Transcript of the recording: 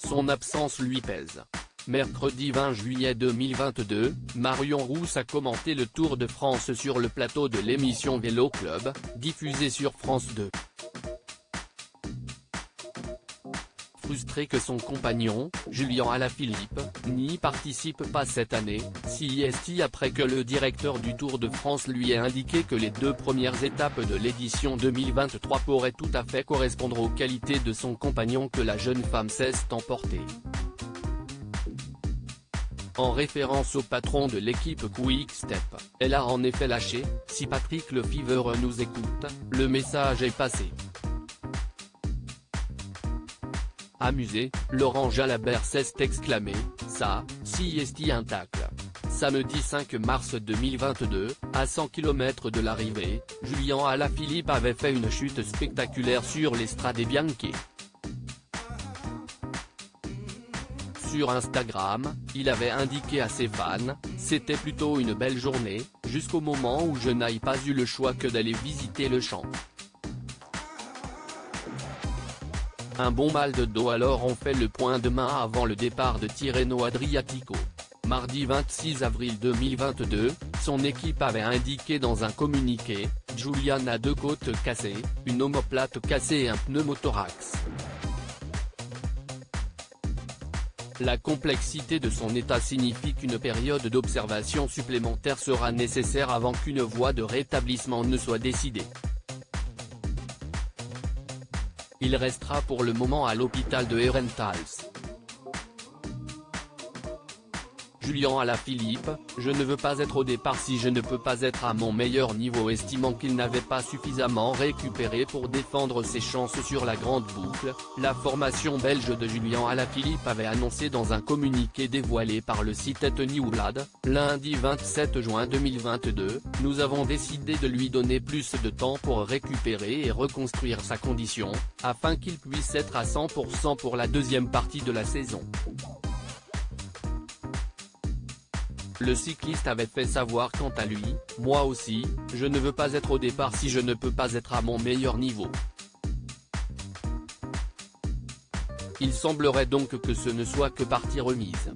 son absence lui pèse. Mercredi 20 juillet 2022, Marion Rousse a commenté le Tour de France sur le plateau de l'émission Vélo Club, diffusée sur France 2. Frustré que son compagnon, Julien Alaphilippe, n'y participe pas cette année, CIST après que le directeur du Tour de France lui ait indiqué que les 2 premières étapes de l'édition 2023 pourraient tout à fait correspondre aux qualités de son compagnon que la jeune femme sait emporter. En référence au patron de l'équipe Quick Step, elle a en effet lâché « Si Patrick Lefevere nous écoute, le message est passé ». Amusé, Laurent Jalabert s'est exclamé « Ça, CIST un tacle ». Samedi 5 mars 2022, à 100 km de l'arrivée, Julien Alaphilippe avait fait une chute spectaculaire sur l'Strade Bianche. Sur Instagram, il avait indiqué à ses fans « C'était plutôt une belle journée, jusqu'au moment où je n'ai pas eu le choix que d'aller visiter le champ. Un bon mal de dos alors on fait le point demain avant le départ de Tirreno Adriatico. » Mardi 26 avril 2022, son équipe avait indiqué dans un communiqué « Julian a 2 côtes cassées, une omoplate cassée et un pneumothorax. La complexité de son état signifie qu'une période d'observation supplémentaire sera nécessaire avant qu'une voie de rétablissement ne soit décidée. Il restera pour le moment à l'hôpital de Herentals. » Julien Alaphilippe, je ne veux pas être au départ si je ne peux pas être à mon meilleur niveau, estimant qu'il n'avait pas suffisamment récupéré pour défendre ses chances sur la grande boucle, la formation belge de Julien Alaphilippe avait annoncé dans un communiqué dévoilé par le site Et Nieuwsblad, lundi 27 juin 2022, « Nous avons décidé de lui donner plus de temps pour récupérer et reconstruire sa condition, afin qu'il puisse être à 100% pour la deuxième partie de la saison. » Le cycliste avait fait savoir quant à lui « Moi aussi, je ne veux pas être au départ si je ne peux pas être à mon meilleur niveau. » Il semblerait donc que ce ne soit que partie remise.